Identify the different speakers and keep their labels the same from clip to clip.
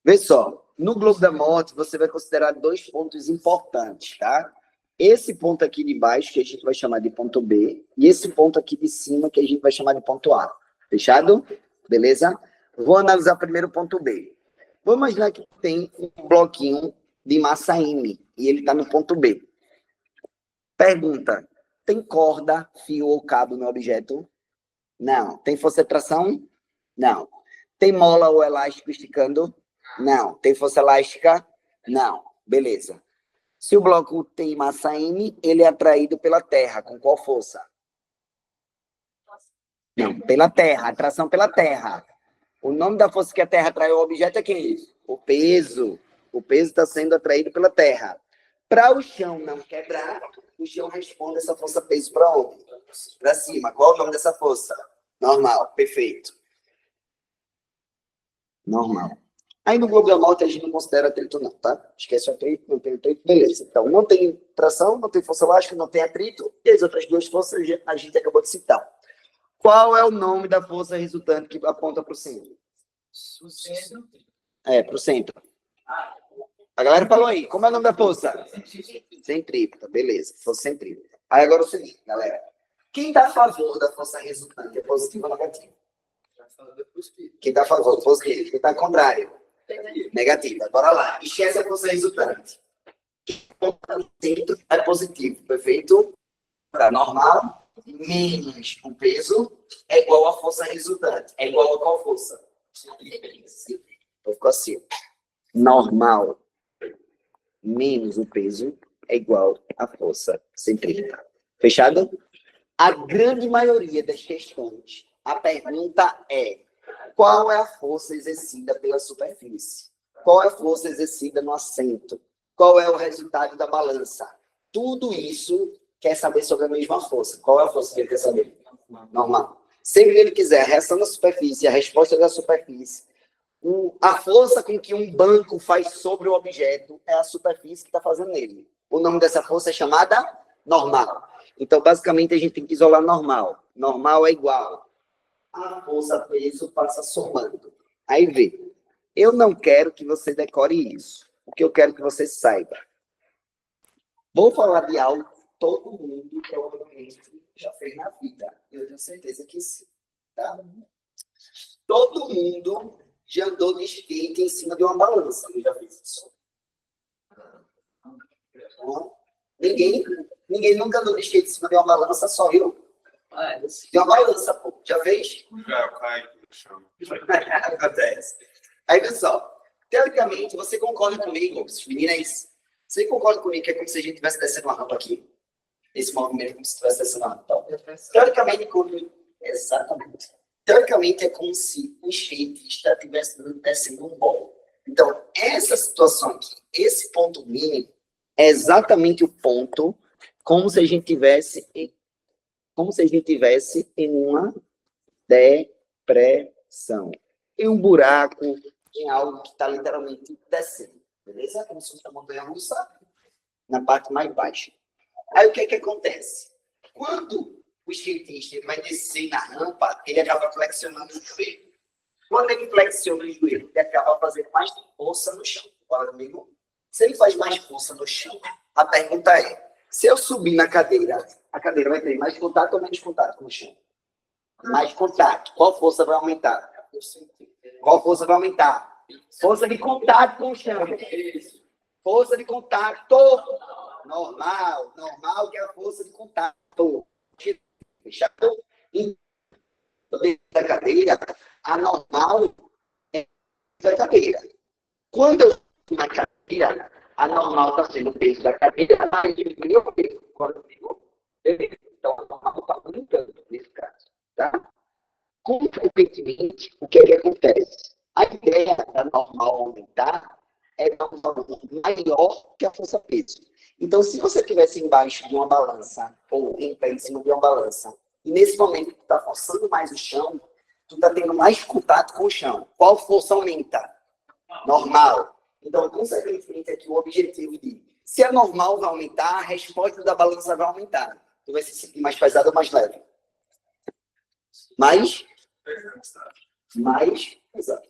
Speaker 1: Vê só, no globo da morte, você vai considerar 2 pontos importantes, tá? Esse ponto aqui de baixo, que a gente vai chamar de ponto B, e esse ponto aqui de cima, que a gente vai chamar de ponto A. Fechado? Beleza? Vou analisar primeiro o ponto B. Vamos imaginar que tem um bloquinho de massa M, e ele está no ponto B. Pergunta, tem corda, fio ou cabo no objeto? Não. Tem força de tração? Não. Tem mola ou elástico esticando? Não. Tem força elástica? Não. Beleza. Se o bloco tem massa M, ele é atraído pela Terra. Com qual força? Não, pela Terra. Atração pela Terra. O nome da força que a Terra atrai o objeto é quem? O peso. O peso está sendo atraído pela Terra. Para o chão não quebrar, o chão responde essa força peso para onde? Para cima. Qual é o nome dessa força? Normal. Perfeito. Normal. Aí no globo da morte a gente não considera atrito não, tá? Esquece o atrito, não tem atrito, beleza. Então não tem tração, não tem força elástica, não tem atrito, e as outras 2 forças a gente acabou de citar. Qual é o nome da força resultante que aponta para o centro? O centro? É, para o centro. A galera falou aí, como é o nome da força? Centrípeta, beleza, força centrípeta. Aí agora o seguinte, galera. Quem está a favor da força resultante é positivo ou negativo? Quem está a favor? Positivo. Quem está ao contrário? Negativa. Bora lá. Esquece a força resultante. O centro é positivo. Perfeito? Para normal, menos o peso é igual à força resultante. É igual a qual força? Então ficou assim. Normal menos o peso é igual à força centrípeta. Fechado? A grande maioria das questões, a pergunta é: qual é a força exercida pela superfície? Qual é a força exercida no assento? Qual é o resultado da balança? Tudo isso quer saber sobre a mesma força. Qual é a força que ele quer saber? Normal. Sempre que ele quiser a reação da superfície, a resposta da superfície, a força com que um banco faz sobre o objeto é a superfície que está fazendo nele. O nome dessa força é chamada normal. Então, basicamente, a gente tem que isolar normal. Normal é igual a força peso passa somando. Aí vê, eu não quero que você decore isso. O que eu quero que você saiba. Vou falar de algo que todo mundo provavelmente já fez na vida. Eu tenho certeza que sim. Tá? Todo mundo já andou de skate em cima de uma balança. Eu já fiz isso. Ninguém nunca andou de skate em cima de uma balança, só eu. Tem uma balança, pô. Já fez? Já, eu caio no chão. Acontece. Aí, pessoal, teoricamente, você concorda comigo, meninas? Você concorda comigo que é como se a gente estivesse descendo uma rampa aqui? Esse movimento é como se estivesse descendo uma rampa. Teoricamente, exatamente. Teoricamente, é como se o skatista estivesse descendo um bolo. Então, essa situação aqui, esse ponto mínimo, é exatamente o ponto como se a gente tivesse em uma depressão, em um buraco, em algo que está literalmente descendo, beleza? Como se fosse uma montanha-russa na parte mais baixa. Aí o que é que acontece? Quando o skatista vai descer na rampa, ele acaba flexionando o joelho. Quando ele flexiona o joelho, ele acaba fazendo mais força no chão. Fala comigo. Se ele faz mais força no chão, a pergunta é: se eu subir na cadeira, a cadeira vai ter mais contato ou menos contato com o chão? Mais contato. Qual força vai aumentar? Qual força vai aumentar? Força de contato com o chão. Força de contato. Normal, que é a força de contato. Fechado? Dentro da cadeira, a normal é da cadeira. Quando eu estou na cadeira, a normal está sendo o peso da cadeira, mas diminuiu o peso. Então, a normal está aumentando nesse caso. Tá? Consequentemente, o que acontece? A ideia da normal aumentar é dar um valor maior que a força peso. Então, se você estivesse embaixo de uma balança, ou em pé em cima de uma balança, e nesse momento tu está forçando mais o chão, tu está tendo mais contato com o chão. Qual força aumenta? Normal. Então, consequentemente, aqui o objetivo de, se a normal vai aumentar, a resposta da balança vai aumentar. Tu vai se sentir mais pesado ou mais leve? Mais mais pesado.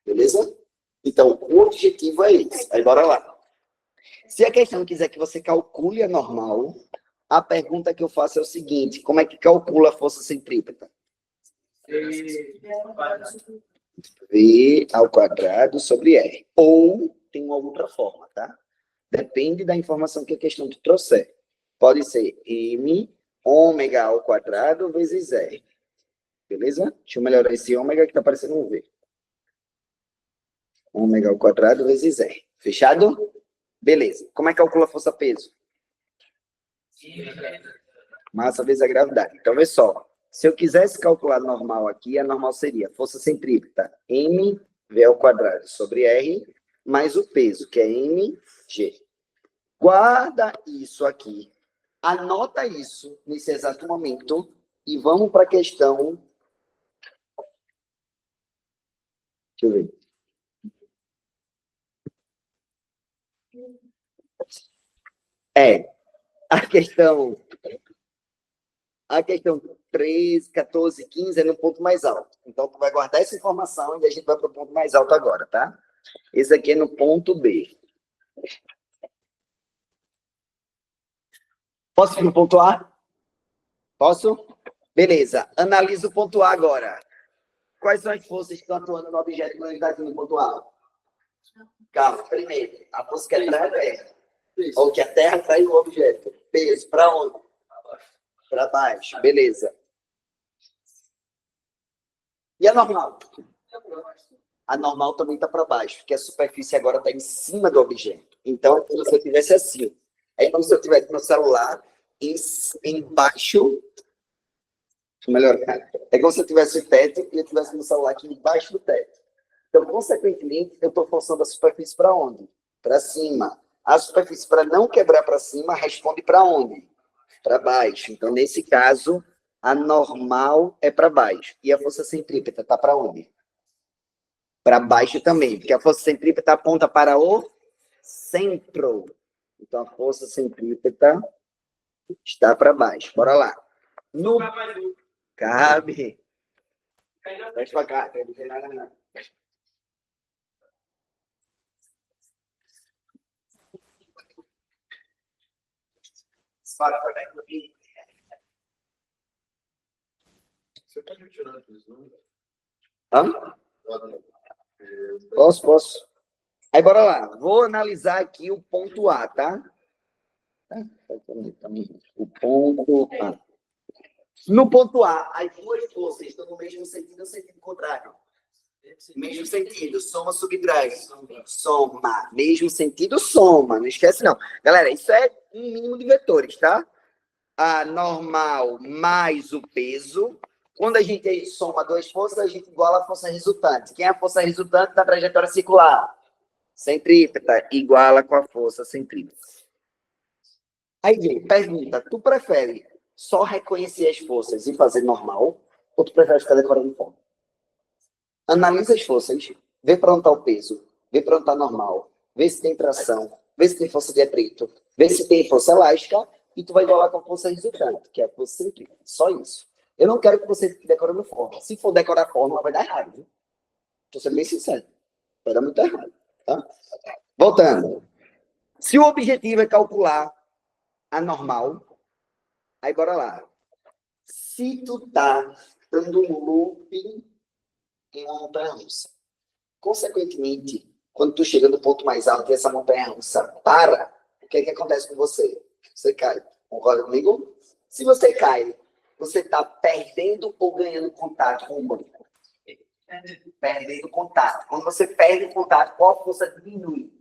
Speaker 1: Beleza? Então, o objetivo é esse. Aí, bora lá. Se a questão quiser que você calcule a normal, a pergunta que eu faço é o seguinte: como é que calcula a força centrípeta? V ao quadrado sobre R. Ou tem uma outra forma, tá? Depende da informação que a questão te trouxer. Pode ser M ômega ao quadrado vezes R. Beleza? Deixa eu melhorar esse ômega que tá parecendo um V. Ômega ao quadrado vezes R. Fechado? Beleza. Como é que calcula a força-peso? Massa vezes a gravidade. Então, vê só. Se eu quisesse calcular normal aqui, a normal seria força centrípeta mv ao quadrado sobre R, mais o peso, que é mg. Guarda isso aqui. Anota isso nesse exato momento e vamos para a questão. Deixa eu ver. A questão 13, 14, 15 é no ponto mais alto. Então, tu vai guardar essa informação e a gente vai para o ponto mais alto agora, tá? Esse aqui é no ponto B. Posso ir no ponto A? Posso? Beleza. Analisa o ponto A agora. Quais são as forças que estão atuando no objeto que está aqui no ponto A? Calma, primeiro. A força que atrai a Terra. Ou que a Terra atrai o objeto. Peso. Para onde? Para baixo. Beleza. E a normal? A normal também está para baixo, porque a superfície agora está em cima do objeto. Então, se você tivesse assim, é como se eu tivesse meu celular embaixo. Melhor, é como se eu tivesse o teto e eu tivesse meu celular aqui embaixo do teto. Então, consequentemente, eu estou forçando a superfície para onde? Para cima. A superfície, para não quebrar para cima, responde para onde? Para baixo. Então, nesse caso, a normal é para baixo. E a força centrípeta está para onde? Para baixo também, porque a força centrípeta aponta para o centro. Então, a força centrípeta está para baixo. Bora lá. No... Cabe. Deixa pra cá. Não tem nada, não. Você pode tirar isso, não? Posso. Aí, bora lá. Vou analisar aqui o ponto A, tá? O ponto A. No ponto A, as duas forças estão no mesmo sentido ou sentido contrário? Mesmo sentido, soma, subtrai. Soma. Mesmo sentido, soma. Não esquece, não. Galera, isso é um mínimo de vetores, tá? A normal mais o peso. Quando a gente soma duas forças, a gente iguala a força resultante. Quem é a força resultante da trajetória circular? Centrípeta iguala com a força centrípeta. Aí, pergunta, tu prefere só reconhecer as forças e fazer normal? Ou tu prefere ficar decorando forma? Analisa as forças, vê para onde está o peso, vê para onde está normal, vê se tem tração, vê se tem força de atrito, vê se tem força elástica, e tu vai igualar com a força resultante, que é a força centrípeta. Só isso. Eu não quero que você fique decorando forma. Se for decorar forma, vai dar errado. Viu? Estou sendo bem sincero. Vai dar muito errado. Tá? Voltando. Se o objetivo é calcular a normal, aí bora lá. Se tu tá dando um looping em uma montanha-russa, consequentemente, quando tu chega no ponto mais alto e essa montanha-russa para, o que é que acontece com você? Você cai. Concorda comigo? Se você cai, você está perdendo ou ganhando contato com o banco? Perdendo contato. Quando você perde o contato, qual a força diminui?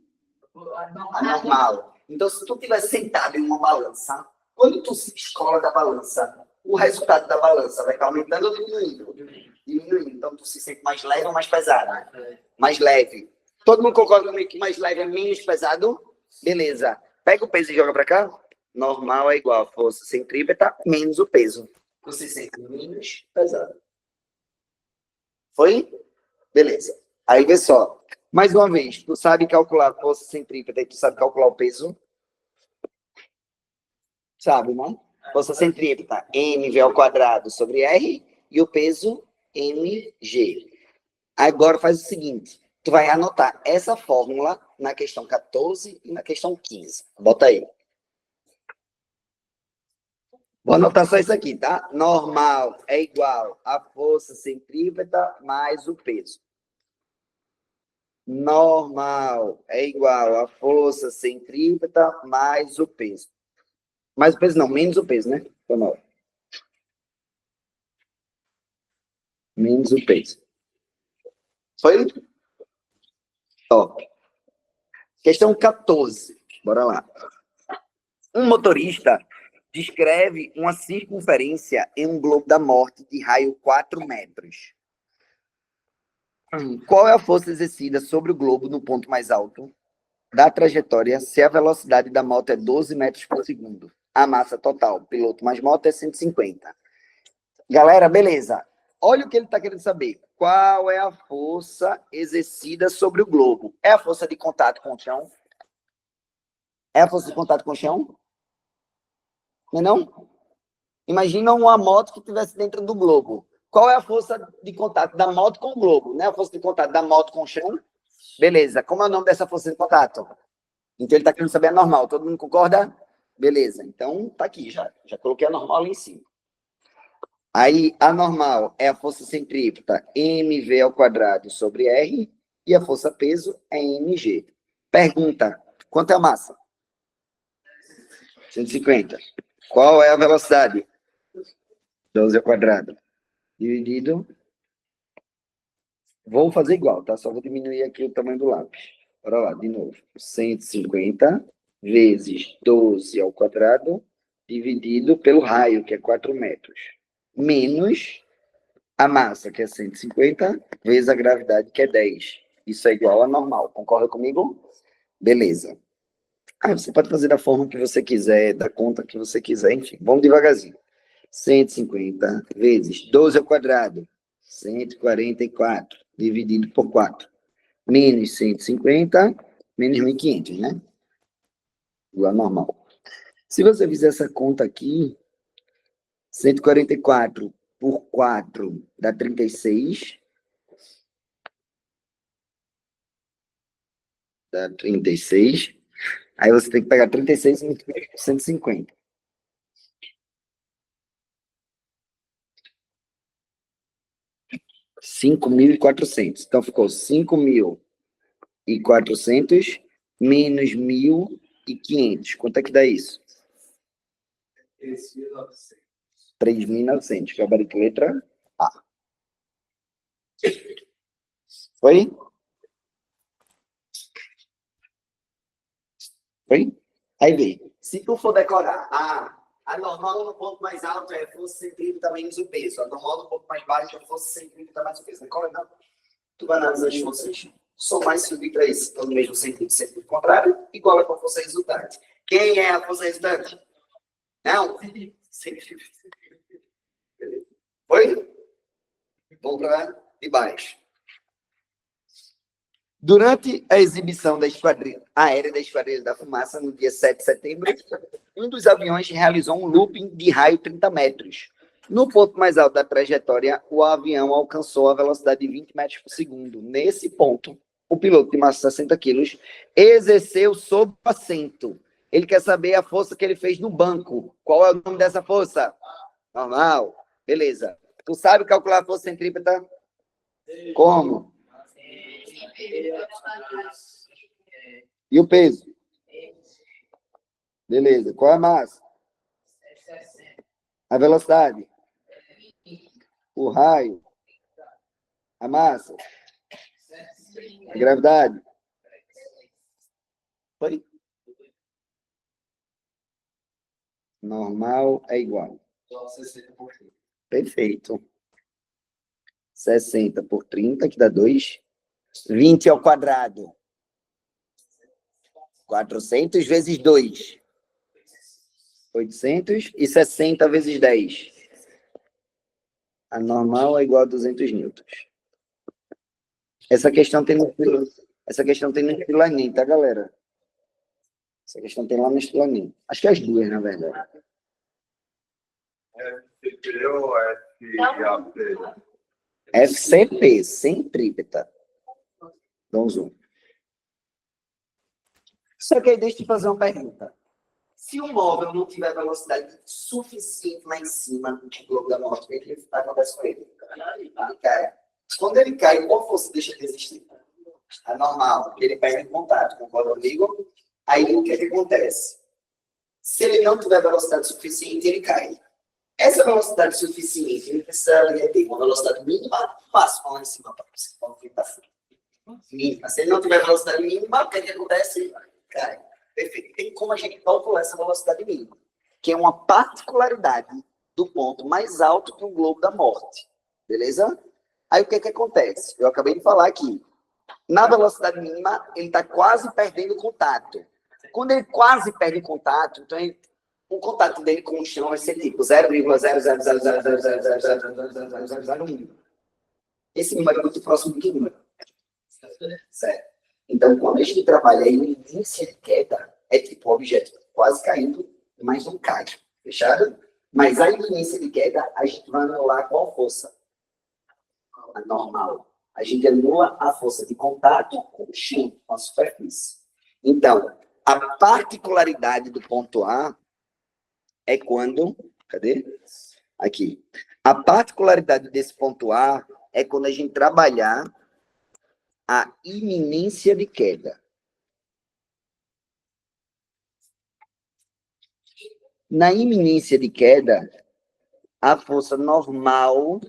Speaker 1: A normal. Então, se tu estiver sentado em uma balança, quando tu se descola da balança, o resultado da balança vai estar aumentando ou diminuindo? Diminuindo. Então, tu se sente mais leve ou mais pesado? Mais leve. Todo mundo concorda comigo que mais leve é menos pesado? Beleza. Pega o peso e joga para cá. Normal é igual a força centrípeta menos o peso. Você se sente menos pesado. Foi? Beleza. Aí, vê só. Mais uma vez, tu sabe calcular a força centrípeta e tu sabe calcular o peso? Sabe, né? Força centrípeta, mv ao quadrado sobre R, e o peso, mg. Agora faz o seguinte, tu vai anotar essa fórmula na questão 14 e na questão 15. Bota aí. Vou anotar só isso aqui, tá? Normal é igual a força centrípeta mais o peso. Normal é igual a força centrípeta mais o peso. Mais o peso não, menos o peso, né? Normal. Menos o peso. Foi? Top. Questão 14. Bora lá. Um motorista descreve uma circunferência em um globo da morte de raio 4 metros. Qual é a força exercida sobre o globo no ponto mais alto da trajetória se a velocidade da moto é 12 metros por segundo? A massa total, piloto mais moto, é 150. Galera, beleza. Olha o que ele está querendo saber. Qual é a força exercida sobre o globo? É a força de contato com o chão? É a força de contato com o chão? Não é não? Imagina uma moto que estivesse dentro do globo. Qual é a força de contato da moto com o globo? Não é a força de contato da moto com o chão? Beleza. Como é o nome dessa força de contato? Então ele está querendo saber a normal. Todo mundo concorda? Beleza. Então tá aqui já. Já coloquei a normal ali em cima. Aí a normal é a força centrípeta mv ao quadrado sobre r e a força peso é mg. Pergunta: quanto é a massa? 150. Qual é a velocidade? 12 ao quadrado. Dividido. Vou fazer igual, tá? Só vou diminuir aqui o tamanho do lápis. Bora lá, de novo. 150 vezes 12 ao quadrado, dividido pelo raio, que é 4 metros. Menos a massa, que é 150, vezes a gravidade, que é 10. Isso é igual a normal. Concorda comigo? Beleza. Aí você pode fazer da forma que você quiser, da conta que você quiser, enfim. Vamos devagarzinho. 150 vezes 12 ao quadrado, 144, dividido por 4. Menos 150, menos 1.500, né? Igual normal. Se você fizer essa conta aqui, 144 por 4 dá 36. Dá 36. Aí você tem que pegar 36 e multiplicar por 150. 5.400. Então ficou 5.400 menos 1.500. Quanto é que dá isso? 3.900. Gabarito letra A. Foi? Foi? Aí vem. Se tu for decorar a normal no ponto mais alto é força centrípeta menos o peso. A normal no ponto mais baixo é força centrípeta mais o peso. Decora não. Tu vai analisar as forças. Somar e subtrair isso. Então, no mesmo sentido, sempre contrário, igual a força resultante. Quem é a força resultante? Não? Foi? Vamos para de baixo. Durante a exibição da Esquadrilha Aérea da Esquadrilha da Fumaça, no dia 7 de setembro, um dos aviões realizou um looping de raio 30 metros. No ponto mais alto da trajetória, o avião alcançou a velocidade de 20 metros por segundo. Nesse ponto, o piloto de massa de 60 quilos exerceu sob o assento. Ele quer saber a força que ele fez no banco. Qual é o nome dessa força? Normal. Beleza. Tu sabe calcular a força centrípeta? Como? E o peso? Beleza. Qual é a massa? A velocidade? O raio? A massa? A gravidade? Foi? Normal é igual. Perfeito. 60 por 30, que dá 2. 20 ao quadrado. 400 vezes 2. 800. E 60 vezes 10. A normal é igual a 200 newtons. Essa questão tem no estilo Enem, tá, galera? Essa questão tem lá no estilo Enem. Acho que as duas, na verdade.
Speaker 2: FP ou FAP?
Speaker 1: FCP, centrípeta. Vamos zoom. Só que aí deixa eu te fazer uma pergunta. Se o móvel não tiver velocidade suficiente lá em cima do globo da morte, o que acontece com ele? Ele cai. Quando ele cai, qual força deixa de existir? É normal, porque ele perde contato, concorda comigo? Aí o que acontece? Se ele não tiver velocidade suficiente, ele cai. Essa velocidade suficiente, ele precisa ter uma velocidade mínima, máxima lá em cima para você conflitar. Mínima. Se ele não tiver velocidade mínima, o que acontece? Cai. Perfeito. Tem como a gente calcular essa velocidade mínima, que é uma particularidade do ponto mais alto do globo da morte. Beleza? Aí o que acontece? Eu acabei de falar aqui. Na velocidade mínima, ele está quase perdendo contato. Quando ele quase perde contato, então o contato dele com o chão vai ser tipo 0,000000001. Esse número é muito próximo do número. Certo? Então, quando a gente trabalha a iminência de queda, é tipo o objeto quase caindo, mas não cai. Fechado? Mas a iminência de queda, a gente vai anular qual força? A normal. A gente anula a força de contato com o chão, com a superfície. Então, a particularidade do ponto A é quando... Cadê? Aqui. A particularidade desse ponto A é quando a gente trabalhar a iminência de queda. Na iminência de queda, a força normal,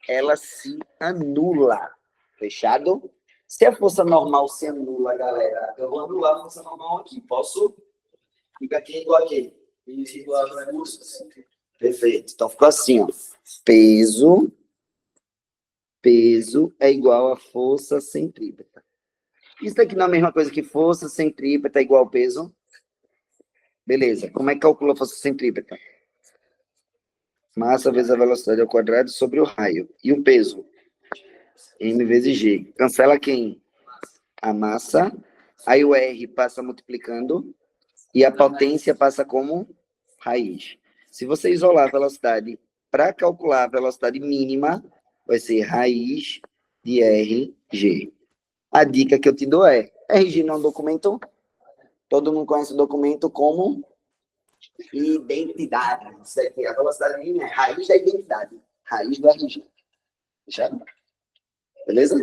Speaker 1: ela se anula. Fechado? Se a força normal se anula, galera, eu vou anular a força normal aqui. Posso? Fica aqui igual aqui. Isso, igual a força. Perfeito. Então, ficou assim, ó. Peso é igual a força centrípeta. Isso aqui não é a mesma coisa que força centrípeta é igual ao peso? Beleza. Como é que calcula a força centrípeta? Massa vezes a velocidade ao quadrado sobre o raio. E o peso? M vezes G. Cancela quem? A massa. Aí o R passa multiplicando. E a potência passa como raiz. Se você isolar a velocidade para calcular a velocidade mínima, vai ser raiz de RG. A dica que eu te dou é, RG não é um documento, todo mundo conhece o documento como identidade. Isso aqui, a velocidade mínima é raiz da identidade, raiz do RG. Fechado? Beleza?